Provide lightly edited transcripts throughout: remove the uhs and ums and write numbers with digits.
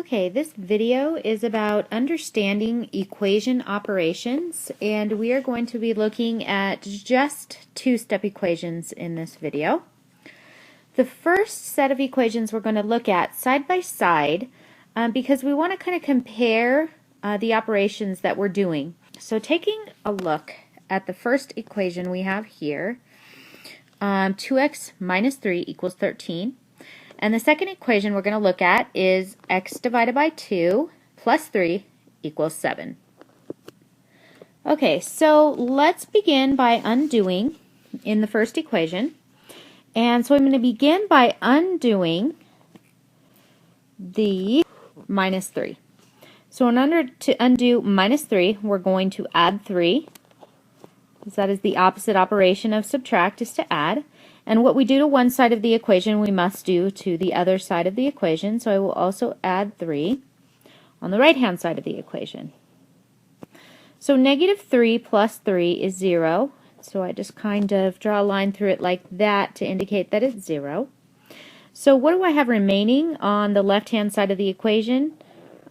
Okay, this video is about understanding equation operations, and we are going to be looking at just two-step equations in this video. The first set of equations we're going to look at side by side because we want to kind of compare the operations that we're doing. So taking a look at the first equation we have here, 2x minus 3 equals 13. And the second equation we're going to look at is x divided by 2 plus 3 equals 7. Okay, so let's begin by undoing in the first equation. And so I'm going to begin by undoing the minus 3. So in order to undo minus 3, we're going to add 3, because that is the opposite operation of subtract, is to add. And what we do to one side of the equation, we must do to the other side of the equation. So I will also add 3 on the right-hand side of the equation. So negative 3 plus 3 is 0. So I just kind of draw a line through it like that to indicate that it's 0. So what do I have remaining on the left-hand side of the equation?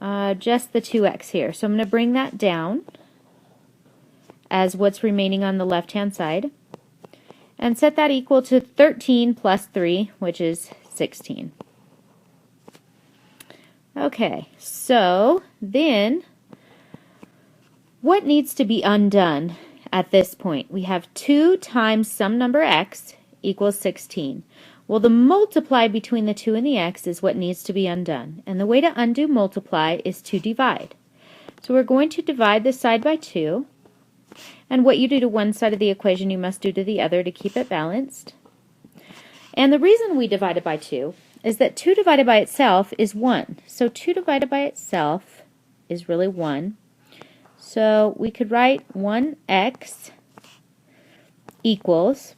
Just the 2x here. So I'm going to bring that down as what's remaining on the left-hand side, and set that equal to 13 plus 3, which is 16. Okay, so then what needs to be undone at this point? We have 2 times some number x equals 16. Well, the multiply between the 2 and the x is what needs to be undone. And the way to undo multiply is to divide. So we're going to divide this side by 2. And what you do to one side of the equation, you must do to the other to keep it balanced. And the reason we divide it by 2 is that 2 divided by itself is 1. So 2 divided by itself is really 1. So we could write 1x equals,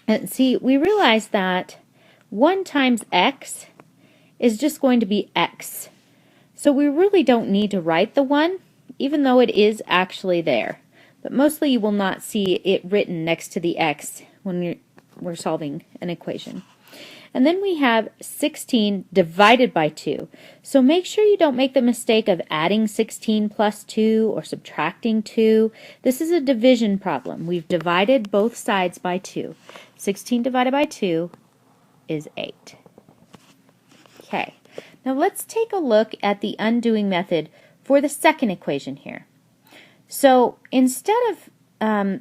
and see, we realize that 1 times x is just going to be x. So we really don't need to write the 1, even though it is actually there. But mostly you will not see it written next to the x when we're solving an equation. And then we have 16 divided by 2. So make sure you don't make the mistake of adding 16 plus 2 or subtracting 2. This is a division problem. We've divided both sides by 2. 16 divided by 2 is 8. Okay, now let's take a look at the undoing method for the second equation here. So instead of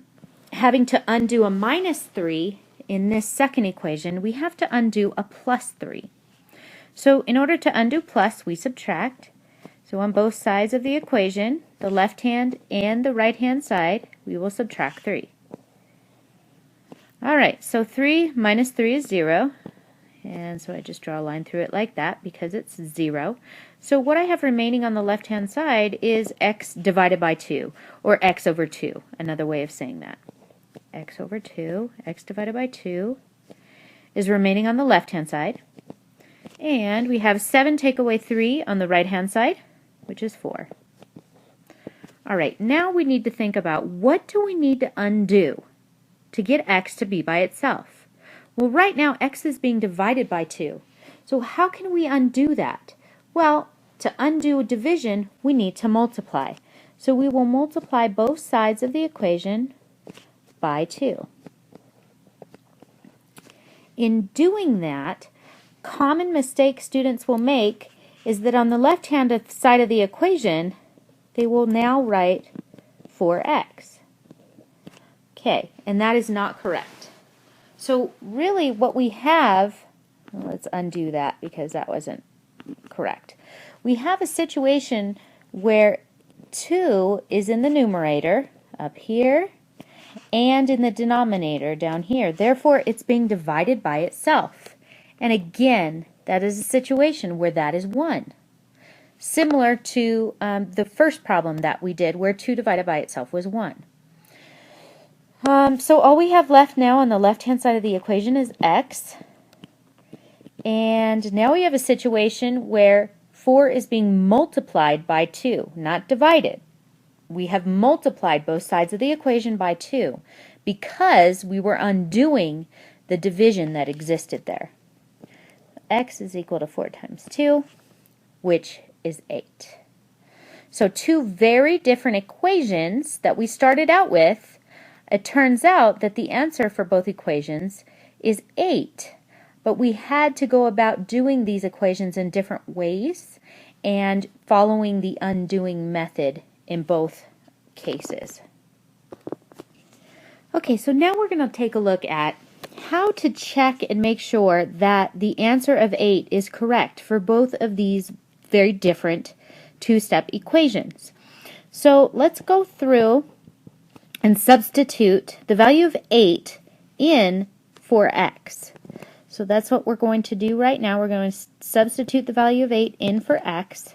having to undo a minus 3 in this second equation, we have to undo a plus 3. So in order to undo plus, we subtract. So on both sides of the equation, the left hand and the right hand side, we will subtract 3. Alright, so 3 minus 3 is 0. And so I just draw a line through it like that because it's 0. So what I have remaining on the left-hand side is x divided by 2, or x over 2, another way of saying that. X over 2, x divided by 2, is remaining on the left-hand side. And we have 7 take away 3 on the right-hand side, which is 4. Alright, now we need to think about what do we need to undo to get x to be by itself. Well, right now x is being divided by 2. So how can we undo that? Well, to undo division, we need to multiply. So we will multiply both sides of the equation by 2. In doing that, common mistake students will make is that on the left-hand side of the equation, they will now write 4x. Okay, and that is not correct. So really what we have, well, let's undo that because that wasn't correct. We have a situation where 2 is in the numerator up here and in the denominator down here. Therefore, it's being divided by itself. And again, that is a situation where that is 1. Similar to the first problem that we did where 2 divided by itself was 1. So all we have left now on the left-hand side of the equation is x. And now we have a situation where 4 is being multiplied by 2, not divided. We have multiplied both sides of the equation by 2 because we were undoing the division that existed there. X is equal to 4 times 2, which is 8. So two very different equations that we started out with. It turns out that the answer for both equations is 8. But we had to go about doing these equations in different ways and following the undoing method in both cases. Okay, so now we're going to take a look at how to check and make sure that the answer of 8 is correct for both of these very different two-step equations. So let's go through and substitute the value of 8 in for x. So that's what we're going to do right now. We're going to substitute the value of 8 in for x.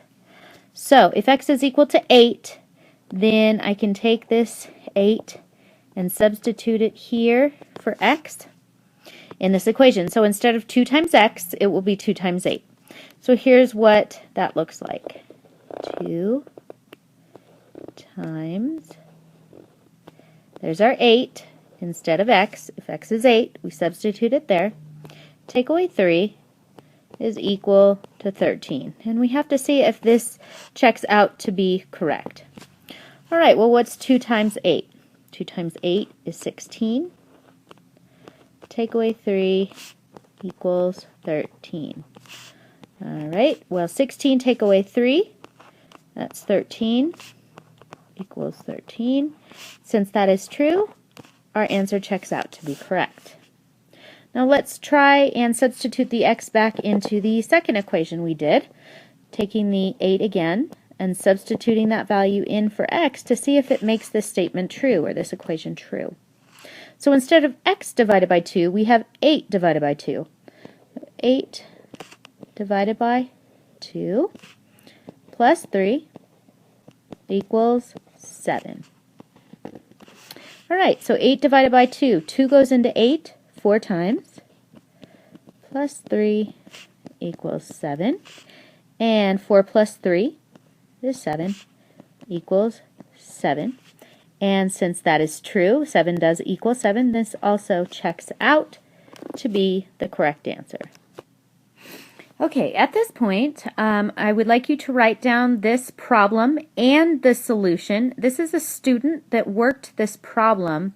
So if x is equal to 8, then I can take this 8 and substitute it here for x in this equation. So instead of 2 times x, it will be 2 times 8. So here's what that looks like. 2 times, there's our 8 instead of x. If x is 8, we substitute it there. Take away 3 is equal to 13. And we have to see if this checks out to be correct. All right, well, what's 2 times 8? 2 times 8 is 16. Take away 3 equals 13. All right, well, 16 take away 3, that's 13, equals 13. Since that is true, our answer checks out to be correct. Now let's try and substitute the x back into the second equation we did, taking the 8 again and substituting that value in for x to see if it makes this statement true or this equation true. So instead of x divided by 2, we have 8 divided by 2. 8 divided by 2 plus 3 equals 7. All right, so 8 divided by 2. 2 goes into 8 4 times, plus 3 equals 7, and 4 plus 3 is 7, equals 7. And since that is true, 7 does equal 7, this also checks out to be the correct answer. Okay, at this point, I would like you to write down this problem and the solution. This is a student that worked this problem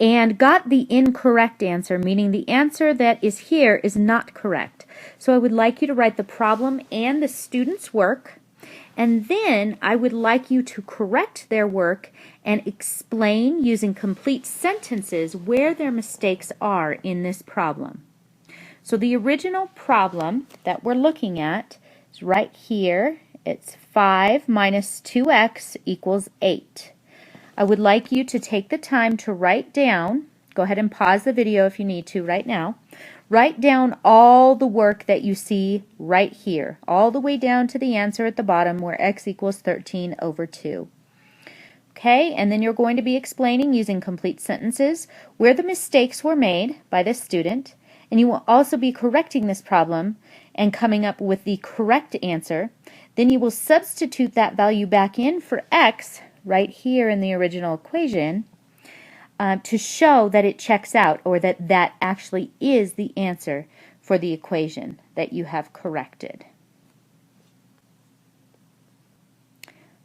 and got the incorrect answer, meaning the answer that is here is not correct. So I would like you to write the problem and the student's work, and then I would like you to correct their work and explain using complete sentences where their mistakes are in this problem. So the original problem that we're looking at is right here. It's 5 minus 2x equals 8. I would like you to take the time to write down, go ahead and pause the video if you need to right now, write down all the work that you see right here, all the way down to the answer at the bottom where x equals 13 over 2. Okay, and then you're going to be explaining using complete sentences where the mistakes were made by the student, and you will also be correcting this problem and coming up with the correct answer. Then you will substitute that value back in for x right here in the original equation to show that it checks out, or that that actually is the answer for the equation that you have corrected.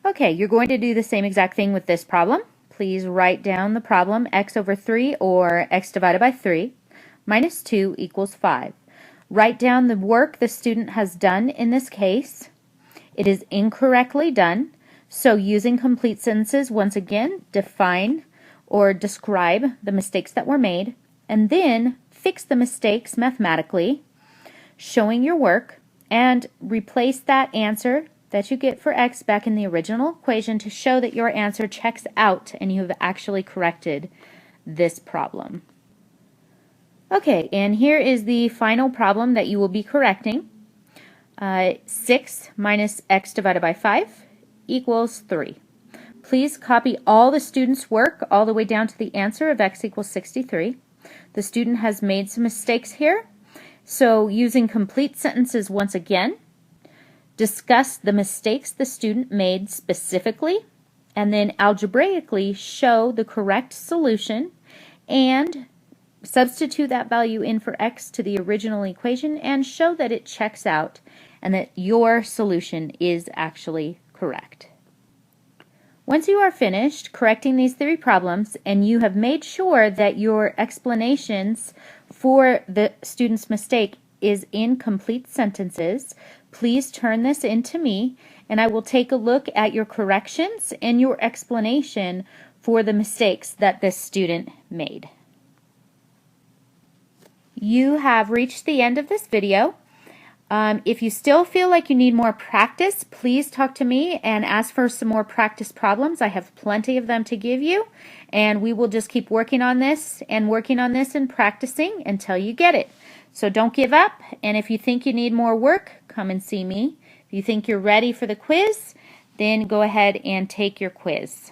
Okay, you're going to do the same exact thing with this problem. Please write down the problem, x over 3 or x divided by 3 minus 2 equals 5. Write down the work the student has done in this case. It is incorrectly done, so using complete sentences, once again, define or describe the mistakes that were made, and then fix the mistakes mathematically, showing your work, and replace that answer that you get for x back in the original equation to show that your answer checks out and you have actually corrected this problem. Okay, and here is the final problem that you will be correcting. 6 minus x divided by 5 equals 3. Please copy all the student's work all the way down to the answer of x equals 63. The student has made some mistakes here, so using complete sentences once again, discuss the mistakes the student made specifically, and then algebraically show the correct solution and substitute that value in for x to the original equation and show that it checks out and that your solution is actually correct. Once you are finished correcting these 3 problems and you have made sure that your explanations for the student's mistake is in complete sentences, please turn this in to me and I will take a look at your corrections and your explanation for the mistakes that this student made. You have reached the end of this video. If you still feel like you need more practice, please talk to me and ask for some more practice problems. I have plenty of them to give you, and we will just keep working on this and practicing until you get it. So don't give up, and if you think you need more work, come and see me. If you think you're ready for the quiz, then go ahead and take your quiz.